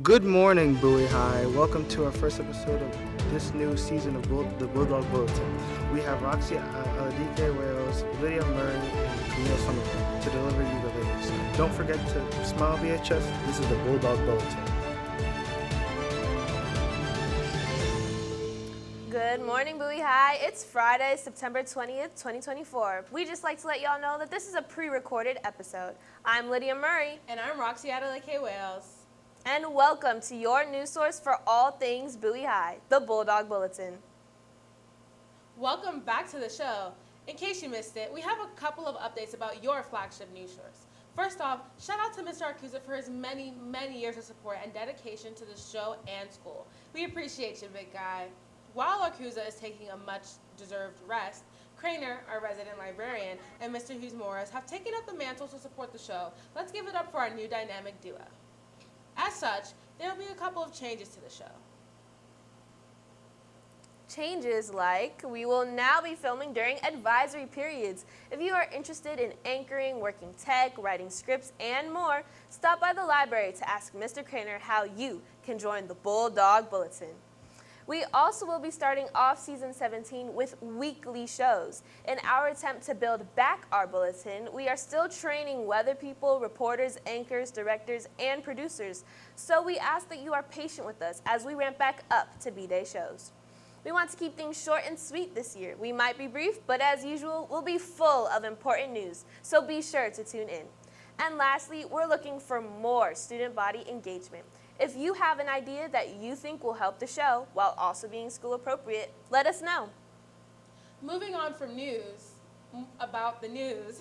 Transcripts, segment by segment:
Good morning, Bowie High. Welcome to our first episode of this new season of the Bulldog Bulletin. We have Roxy DK Wales, Lydia Murray, and Camille Somerville to deliver you the latest. Don't forget to smile, BHS. This is the Bulldog Bulletin. Good morning, Bowie High. It's Friday, September 20th, 2024. We just like to let y'all know that this is a pre-recorded episode. I'm Lydia Murray. And I'm Roxy DK Wales. And welcome to your news source for all things Bowie High, the Bulldog Bulletin. Welcome back to the show. In case you missed it, we have a couple of updates about your flagship news source. First off, shout out to Mr. Arcusa for his many years of support and dedication to the show and school. We appreciate you, big guy. While Arcusa is taking a much-deserved rest, Craner, our resident librarian, and Mr. Hughes Morris have taken up the mantle to support the show. Let's give it up for our new dynamic duo. As such, there will be a couple of changes to the show. Changes like we will now be filming during advisory periods. If you are interested in anchoring, working tech, writing scripts, and more, stop by the library to ask Mr. Craner how you can join the Bulldog Bulletin. We also will be starting off season 17 with weekly shows. In our attempt to build back our bulletin, we are still training weather people, reporters, anchors, directors, and producers. So we ask that you are patient with us as we ramp back up to B-Day shows. We want to keep things short and sweet this year. We might be brief, but as usual, we'll be full of important news. So be sure to tune in. And lastly, we're looking for more student body engagement. If you have an idea that you think will help the show while also being school appropriate, let us know. Moving on from news, about the news,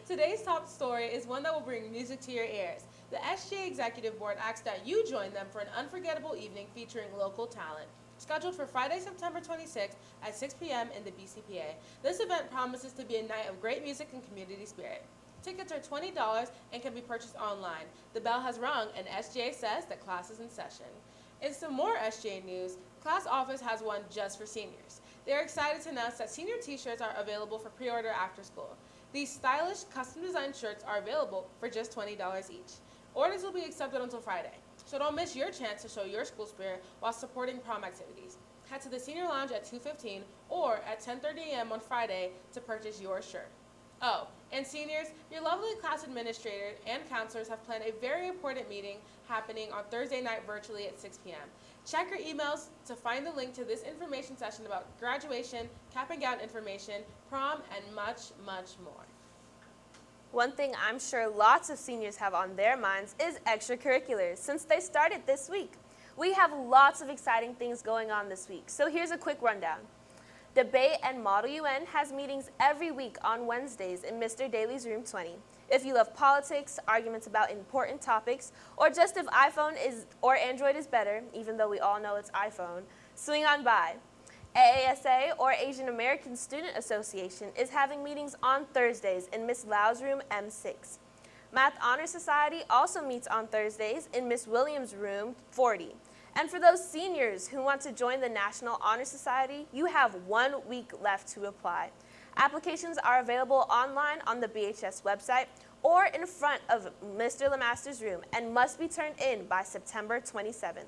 today's top story is one that will bring music to your ears. The SGA Executive Board asks that you join them for an unforgettable evening featuring local talent. Scheduled for Friday, September 26th at 6 p.m. in the BCPA. This event promises to be a night of great music and community spirit. Tickets are $20 and can be purchased online. The bell has rung and SGA says that class is in session. In some more SGA news, Class Office has one just for seniors. They're excited to announce that senior t-shirts are available for pre-order after school. These stylish, custom-designed shirts are available for just $20 each. Orders will be accepted until Friday, so don't miss your chance to show your school spirit while supporting prom activities. Head to the Senior Lounge at 2:15 or at 10:30 a.m. on Friday to purchase your shirt. Oh, and seniors, your lovely class administrator and counselors have planned a very important meeting happening on Thursday night virtually at 6 p.m. Check your emails to find the link to this information session about graduation, cap and gown information, prom, and much more. One thing I'm sure lots of seniors have on their minds is extracurriculars since they started this week. We have lots of exciting things going on this week, so here's a quick rundown. Debate and Model UN has meetings every week on Wednesdays in Mr. Daly's room 20. If you love politics, arguments about important topics, or just if iPhone or Android is better, even though we all know it's iPhone, swing on by. AASA, or Asian American Student Association, is having meetings on Thursdays in Miss Lau's room M6. Math Honor Society also meets on Thursdays in Miss Williams' room 40. And for those seniors who want to join the National Honor Society, you have 1 week left to apply. Applications are available online on the BHS website or in front of Mr. Lemaster's room and must be turned in by September 27th.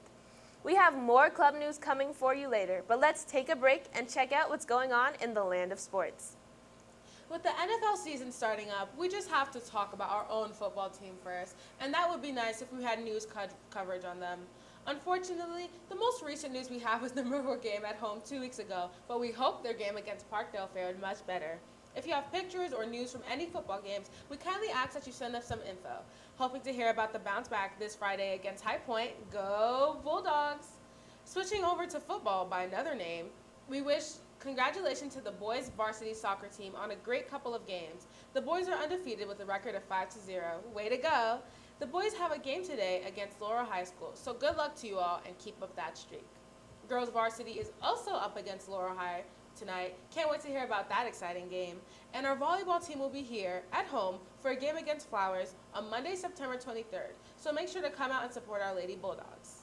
We have more club news coming for you later, but let's take a break and check out what's going on in the land of sports. With the NFL season starting up, we just have to talk about our own football team first, and that would be nice if we had news coverage on them. Unfortunately, the most recent news we have was the River game at home 2 weeks ago, but we hope their game against Parkdale fared much better. If you have pictures or news from any football games, we kindly ask that you send us some info. Hoping to hear about the bounce back this Friday against High Point. Go Bulldogs! Switching over to football by another name, we wish congratulations to the boys varsity soccer team on a great couple of games. The boys are undefeated with a record of 5-0. Way to go! The boys have a game today against Laurel High School, so good luck to you all and keep up that streak. Girls varsity is also up against Laurel High tonight. Can't wait to hear about that exciting game. And our volleyball team will be here at home for a game against Flowers on Monday, September 23rd. So make sure to come out and support our Lady Bulldogs.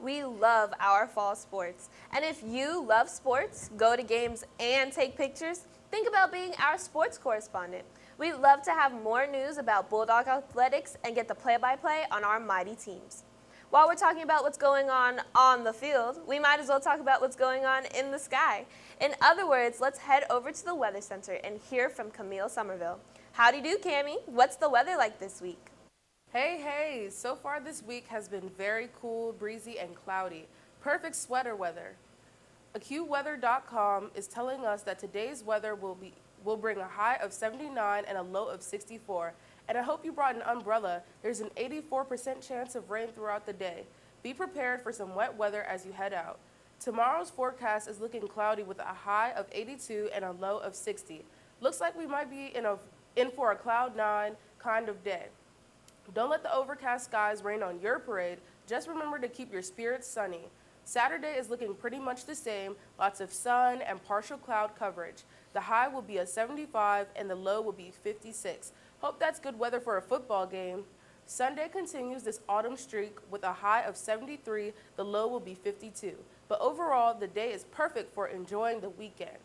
We love our fall sports. And if you love sports, go to games, and take pictures, think about being our sports correspondent. We'd love to have more news about Bulldog athletics and get the play-by-play on our mighty teams. While we're talking about what's going on the field, we might as well talk about what's going on in the sky. In other words, let's head over to the Weather Center and hear from Camille Somerville. Howdy do, Cammie. What's the weather like this week? Hey, so far this week has been very cool, breezy, and cloudy. Perfect sweater weather. AccuWeather.com is telling us that today's weather will bring a high of 79 and a low of 64. And I hope you brought an umbrella. There's an 84% chance of rain throughout the day. Be prepared for some wet weather as you head out. Tomorrow's forecast is looking cloudy with a high of 82 and a low of 60. Looks like we might be in for a cloud nine kind of day. Don't let the overcast skies rain on your parade. Just remember to keep your spirits sunny. Saturday is looking pretty much the same, lots of sun and partial cloud coverage. The high will be a 75 and the low will be 56. Hope that's good weather for a football game. Sunday continues this autumn streak with a high of 73, the low will be 52. But overall, the day is perfect for enjoying the weekend.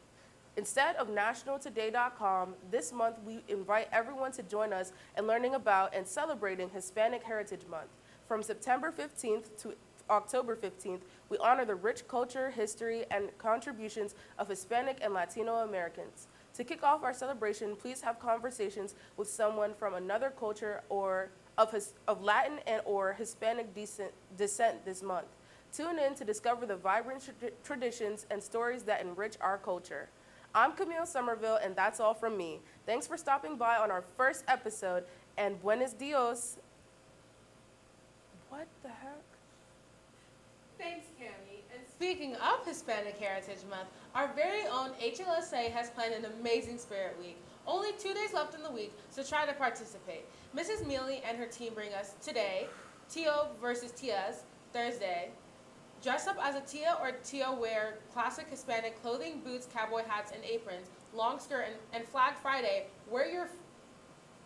Instead of nationaltoday.com, this month we invite everyone to join us in learning about and celebrating Hispanic Heritage Month. From September 15th to October 15th, we honor the rich culture, history, and contributions of Hispanic and Latino Americans. To kick off our celebration, please have conversations with someone from another culture or of Latin and or Hispanic descent this month. Tune in to discover the vibrant traditions and stories that enrich our culture. I'm Camille Somerville, and that's all from me. Thanks for stopping by on our first episode, and buenos dios. What the heck? Thanks, Cammie. And speaking of Hispanic Heritage Month, our very own HLSA has planned an amazing Spirit Week. Only 2 days left in the week, so try to participate. Mrs. Mealy and her team bring us today, Tio versus Tias, Thursday. Dress up as a tia or tia wear classic Hispanic clothing, boots, cowboy hats, and aprons, long skirt, and Flag Friday.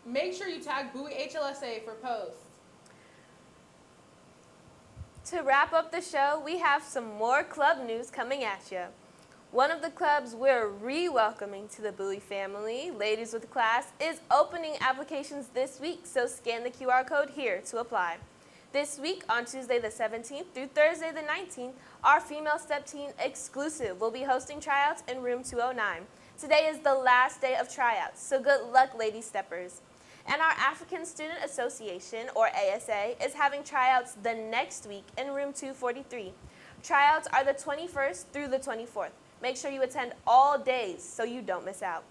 Make sure you tag Bowie HLSA for posts. To wrap up the show, we have some more club news coming at you. One of the clubs we're re-welcoming to the Bowie family, Ladies with Class, is opening applications this week, so scan the QR code here to apply. This week, on Tuesday the 17th through Thursday the 19th, our Female Step Team Exclusive will be hosting tryouts in room 209. Today is the last day of tryouts, so good luck, Lady Steppers. And our African Student Association, or ASA, is having tryouts the next week in room 243. Tryouts are the 21st through the 24th. Make sure you attend all days so you don't miss out.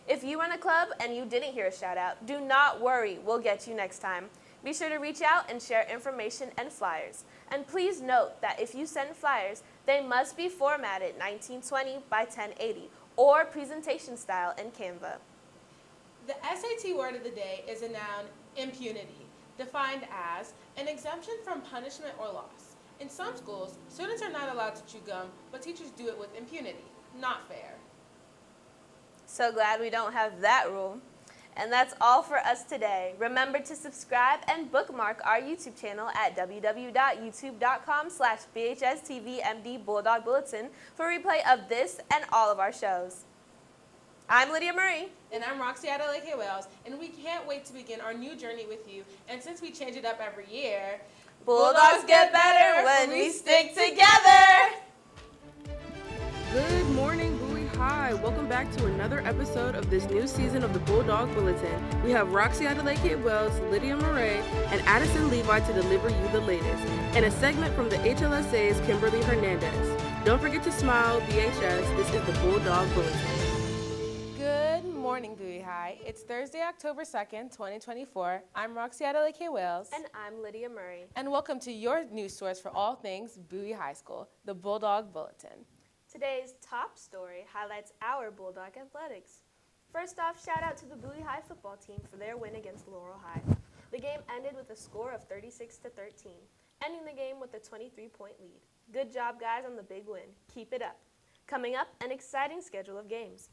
If you run a club and you didn't hear a shout out, do not worry, we'll get you next time. Be sure to reach out and share information and flyers. And please note that if you send flyers, they must be formatted 1920 by 1080 or presentation style in Canva. The SAT word of the day is a noun, impunity, defined as an exemption from punishment or loss. In some schools, students are not allowed to chew gum, but teachers do it with impunity. Not fair. So glad we don't have that rule. And that's all for us today. Remember to subscribe and bookmark our YouTube channel at www.youtube.com/BHSTVMD Bulldog Bulletin for replay of this and all of our shows. I'm Lydia Murray. And I'm Roxy Adelaide Wales, and we can't wait to begin our new journey with you. And since we change it up every year, Bulldogs get better when we stick together. Good morning, Bowie High. Welcome back to another episode of this new season of the Bulldog Bulletin. We have Roxy Adelaide Wells, Lydia Murray, and Addison Levi to deliver you the latest, and a segment from the HLSA's Kimberly Hernandez. Don't forget to smile, BHS. This is the Bulldog Bulletin. Good morning, Bowie High. It's Thursday, October 2nd, 2024. I'm Roxy Adelaide Wales. And I'm Lydia Murray. And welcome to your news source for all things Bowie High School, the Bulldog Bulletin. Today's top story highlights our Bulldog athletics. First off, shout out to the Bowie High football team for their win against Laurel High. The game ended with a score of 36-13, ending the game with a 23-point lead. Good job, guys, on the big win. Keep it up. Coming up, an exciting schedule of games.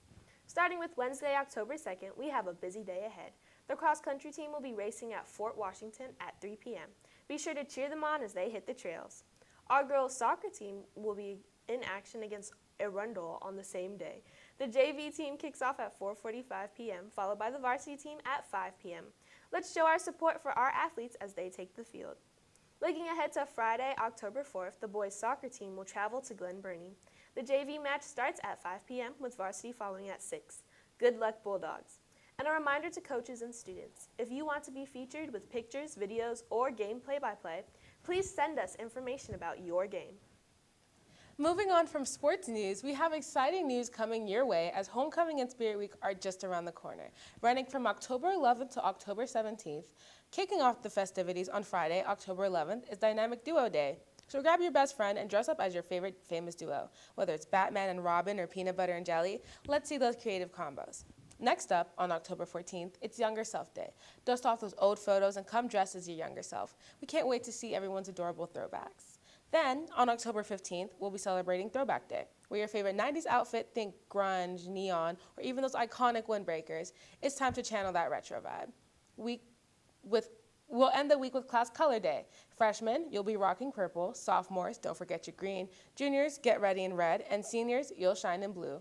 Starting with Wednesday, October 2nd, we have a busy day ahead. The cross-country team will be racing at Fort Washington at 3 p.m. Be sure to cheer them on as they hit the trails. Our girls' soccer team will be in action against Arundel on the same day. The JV team kicks off at 4:45 p.m., followed by the varsity team at 5 p.m. Let's show our support for our athletes as they take the field. Looking ahead to Friday, October 4th, the boys soccer team will travel to Glen Burnie. The JV match starts at 5 p.m. with varsity following at 6. Good luck, Bulldogs. And a reminder to coaches and students, if you want to be featured with pictures, videos, or game play-by-play, please send us information about your game. Moving on from sports news, we have exciting news coming your way as Homecoming and Spirit Week are just around the corner. Running from October 11th to October 17th, kicking off the festivities on Friday, October 11th, is Dynamic Duo Day. So grab your best friend and dress up as your favorite famous duo. Whether it's Batman and Robin or Peanut Butter and Jelly, let's see those creative combos. Next up, on October 14th, it's Younger Self Day. Dust off those old photos and come dressed as your younger self. We can't wait to see everyone's adorable throwbacks. Then, on October 15th, we'll be celebrating Throwback Day. Wear your favorite 90s outfit, think grunge, neon, or even those iconic windbreakers. It's time to channel that retro vibe. We'll end the week with Class Color Day. Freshmen, you'll be rocking purple. Sophomores, don't forget your green. Juniors, get ready in red. And seniors, you'll shine in blue.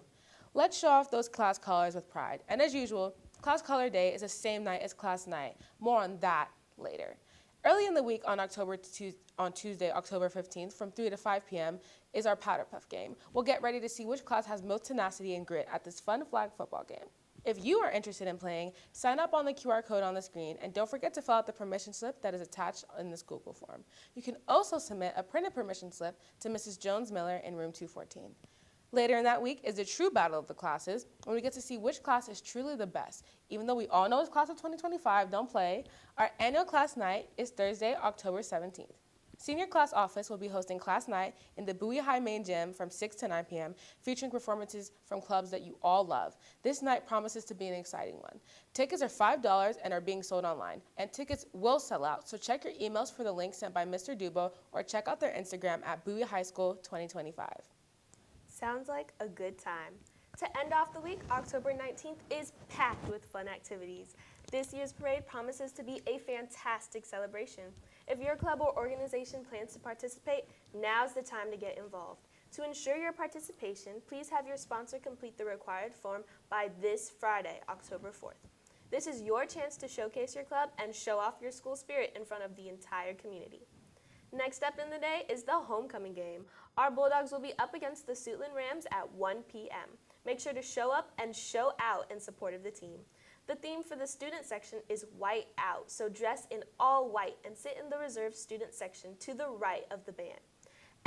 Let's show off those class colors with pride. And as usual, Class Color Day is the same night as Class Night. More on that later. Early in the week on Tuesday, October 15th, from 3 to 5 p.m., is our Powder Puff game. We'll get ready to see which class has most tenacity and grit at this fun flag football game. If you are interested in playing, sign up on the QR code on the screen, and don't forget to fill out the permission slip that is attached in this Google form. You can also submit a printed permission slip to Mrs. Jones-Miller in room 214. Later in that week is the true battle of the classes, when we get to see which class is truly the best. Even though we all know it's class of 2025, don't play. Our annual class night is Thursday, October 17th. Senior class office will be hosting class night in the Bowie High main gym from 6 to 9 p.m., featuring performances from clubs that you all love. This night promises to be an exciting one. Tickets are $5 and are being sold online, and tickets will sell out, so check your emails for the link sent by Mr. Dubo or check out their Instagram at Bowie High School 2025. Sounds like a good time. To end off the week, October 19th is packed with fun activities. This year's parade promises to be a fantastic celebration. If your club or organization plans to participate, now's the time to get involved. To ensure your participation, please have your sponsor complete the required form by this Friday, October 4th. This is your chance to showcase your club and show off your school spirit in front of the entire community. Next up in the day is the homecoming game. Our Bulldogs will be up against the Suitland Rams at 1 p.m. Make sure to show up and show out in support of the team. The theme for the student section is white out, so dress in all white and sit in the reserved student section to the right of the band.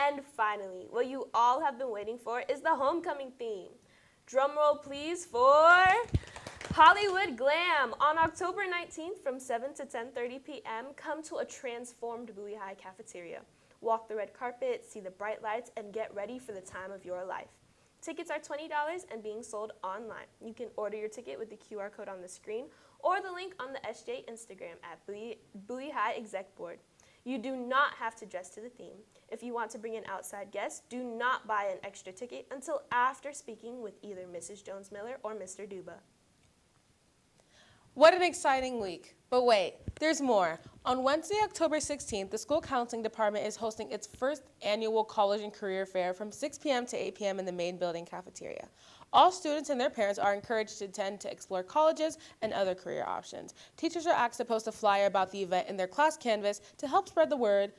And finally, what you all have been waiting for is the homecoming theme. Drum roll please for Hollywood Glam. On October 19th from 7 to 10:30 p.m., come to a transformed Bowie High cafeteria. Walk the red carpet, see the bright lights, and get ready for the time of your life. Tickets are $20 and being sold online. You can order your ticket with the QR code on the screen or the link on the SJ Instagram at Bowie High Exec Board. You do not have to dress to the theme. If you want to bring in outside guests, do not buy an extra ticket until after speaking with either Mrs. Jones-Miller or Mr. Duba. What an exciting week. But wait, there's more. On Wednesday, October 16th, the school counseling department is hosting its first annual college and career fair from 6 p.m. to 8 p.m. in the main building cafeteria. All students and their parents are encouraged to attend to explore colleges and other career options. Teachers are asked to post a flyer about the event in their class canvas to help spread the word.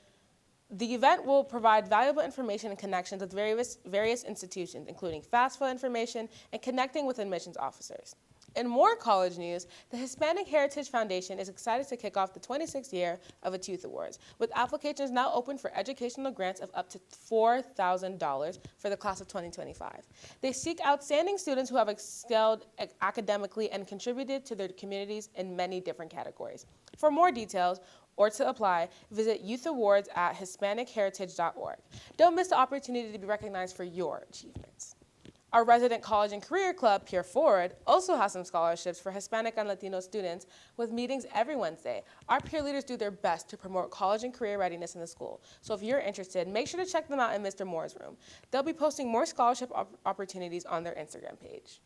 The event will provide valuable information and connections with various institutions, including FAFSA information and connecting with admissions officers. In more college news, the Hispanic Heritage Foundation is excited to kick off the 26th year of its Youth Awards, with applications now open for educational grants of up to $4,000 for the class of 2025. They seek outstanding students who have excelled academically and contributed to their communities in many different categories. For more details, or to apply, visit youthawards@hispanicheritage.org. Don't miss the opportunity to be recognized for your achievements. Our resident college and career club, Peer Forward, also has some scholarships for Hispanic and Latino students with meetings every Wednesday. Our peer leaders do their best to promote college and career readiness in the school. So if you're interested, make sure to check them out in Mr. Moore's room. They'll be posting more scholarship opportunities on their Instagram page.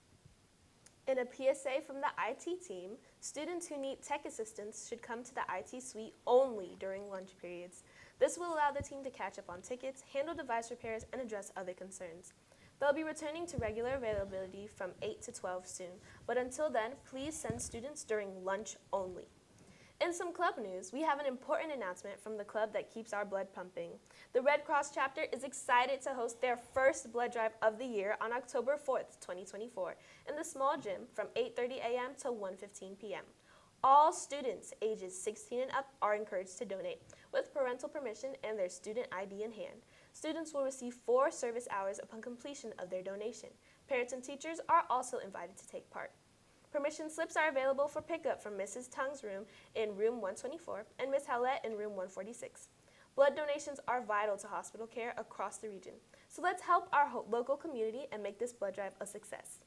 In a PSA from the IT team, students who need tech assistance should come to the IT suite only during lunch periods. This will allow the team to catch up on tickets, handle device repairs, and address other concerns. They'll be returning to regular availability from 8 to 12 soon, but until then, please send students during lunch only. In some club news, we have an important announcement from the club that keeps our blood pumping. The Red Cross chapter is excited to host their first blood drive of the year on October 4th, 2024, in the small gym from 8:30 a.m. to 1:15 p.m. All students ages 16 and up are encouraged to donate, with parental permission and their student ID in hand. Students will receive 4 service hours upon completion of their donation. Parents and teachers are also invited to take part. Permission slips are available for pickup from Mrs. Tung's room in room 124 and Ms. Howlett in room 146. Blood donations are vital to hospital care across the region, so let's help our local community and make this blood drive a success.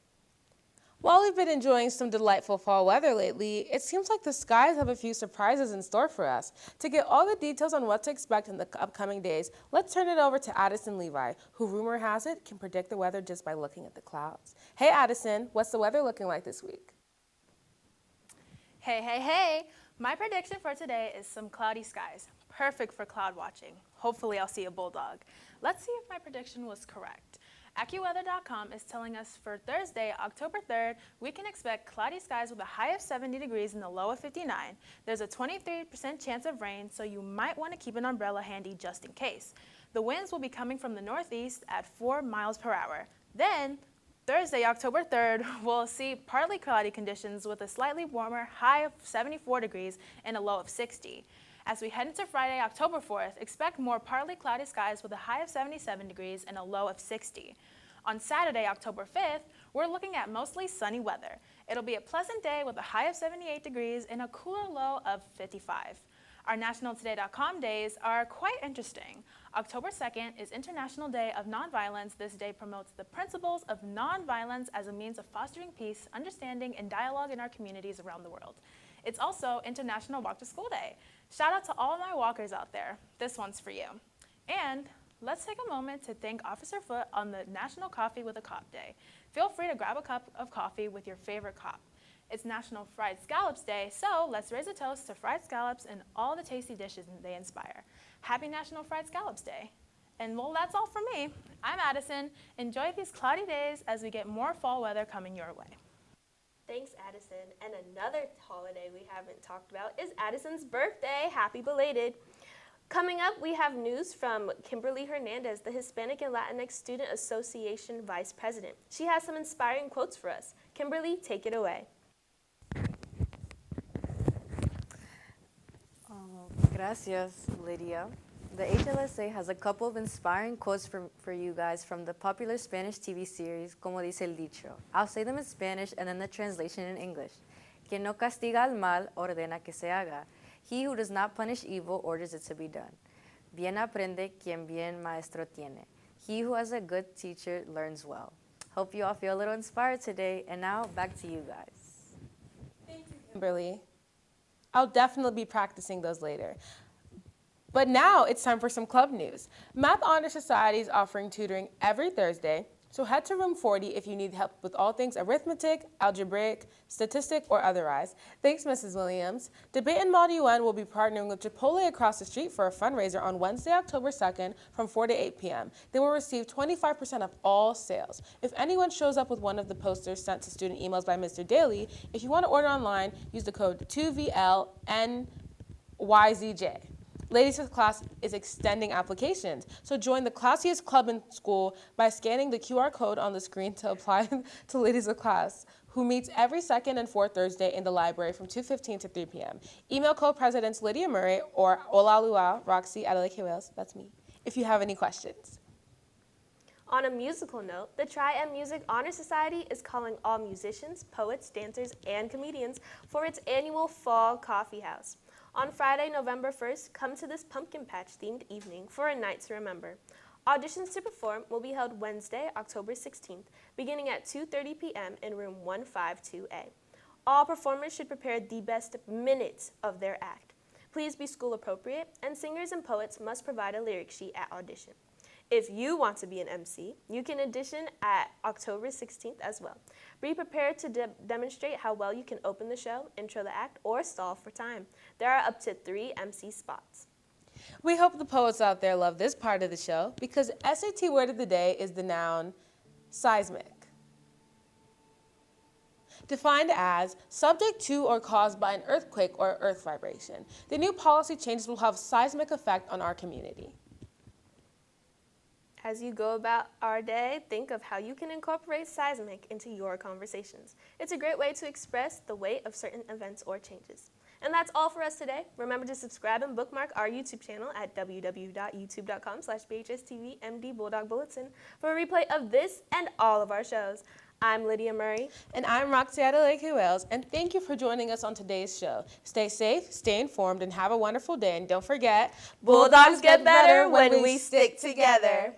While we've been enjoying some delightful fall weather lately, it seems like the skies have a few surprises in store for us. To get all the details on what to expect in the upcoming days, let's turn it over to Addison Levi, who rumor has it can predict the weather just by looking at the clouds. Hey Addison, what's the weather looking like this week? Hey, hey, hey! My prediction for today is some cloudy skies. Perfect for cloud watching. Hopefully I'll see a bulldog. Let's see if my prediction was correct. AccuWeather.com is telling us for Thursday, October 3rd, we can expect cloudy skies with a high of 70 degrees and a low of 59. There's a 23% chance of rain, so you might want to keep an umbrella handy just in case. The winds will be coming from the northeast at 4 miles per hour. Then, Thursday, October 3rd, we'll see partly cloudy conditions with a slightly warmer high of 74 degrees and a low of 60. As we head into Friday, October 4th, expect more partly cloudy skies with a high of 77 degrees and a low of 60. On Saturday, October 5th, we're looking at mostly sunny weather. It'll be a pleasant day with a high of 78 degrees and a cooler low of 55. Our NationalToday.com days are quite interesting. October 2nd is International Day of Nonviolence. This day promotes the principles of nonviolence as a means of fostering peace, understanding, and dialogue in our communities around the world. It's also International Walk to School Day. Shout out to all my walkers out there. This one's for you. And let's take a moment to thank Officer Foote on the National Coffee with a Cop Day. Feel free to grab a cup of coffee with your favorite cop. It's National Fried Scallops Day, so let's raise a toast to fried scallops and all the tasty dishes they inspire. Happy National Fried Scallops Day. And well, that's all from me. I'm Addison. Enjoy these cloudy days as we get more fall weather coming your way. Thanks, Addison. And another holiday we haven't talked about is Addison's birthday. Happy belated. Coming up, we have news from Kimberly Hernandez, the Hispanic and Latinx Student Association Vice President. She has some inspiring quotes for us. Kimberly, take it away. Gracias, Lydia. The HLSA has a couple of inspiring quotes for you guys from the popular Spanish TV series, Como dice el dicho. I'll say them in Spanish and then the translation in English. Quien no castiga al mal, ordena que se haga. He who does not punish evil orders it to be done. Bien aprende quien bien maestro tiene. He who has a good teacher learns well. Hope you all feel a little inspired today. And now, back to you guys. Thank you, Kimberly. I'll definitely be practicing those later. But now it's time for some club news. Math Honor Society is offering tutoring every Thursday, so head to room 40 if you need help with all things arithmetic, algebraic, statistic, or otherwise. Thanks, Mrs. Williams. Debate and Mod UN will be partnering with Chipotle across the street for a fundraiser on Wednesday, October 2nd from 4 to 8 p.m. They will receive 25% of all sales. If anyone shows up with one of the posters sent to student emails by Mr. Daly, if you want to order online, use the code 2VLNYZJ. Ladies with Class is extending applications, so join the classiest club in school by scanning the QR code on the screen to apply to Ladies with Class, who meets every second and fourth Thursday in the library from 2:15 to 3 p.m. Email co-presidents Lydia Murray or Olalua Roxy at Lake Wales, that's me, if you have any questions. On a musical note, the Tri-M Music Honor Society is calling all musicians, poets, dancers, and comedians for its annual Fall Coffee House. On Friday, November 1st, come to this pumpkin patch-themed evening for a night to remember. Auditions to perform will be held Wednesday, October 16th, beginning at 2:30 p.m. in room 152A. All performers should prepare the best minutes of their act. Please be school appropriate, and singers and poets must provide a lyric sheet at audition. If you want to be an MC, you can audition at October 16th as well. Be prepared to demonstrate how well you can open the show, intro the act, or stall for time. There are up to 3 MC spots. We hope the poets out there love this part of the show because SAT word of the day is the noun Seismic. Defined as subject to or caused by an earthquake or earth vibration. The new policy changes will have seismic effect on our community. As you go about our day, think of how you can incorporate seismic into your conversations. It's a great way to express the weight of certain events or changes. And that's all for us today. Remember to subscribe and bookmark our YouTube channel at www.youtube.com/BHSTVMD Bulldog Bulletin for a replay of this and all of our shows. I'm Lydia Murray. And I'm Roxy Adeleke-Wells, and thank you for joining us on today's show. Stay safe, stay informed, and have a wonderful day. And don't forget, Bulldogs get better when we stick together.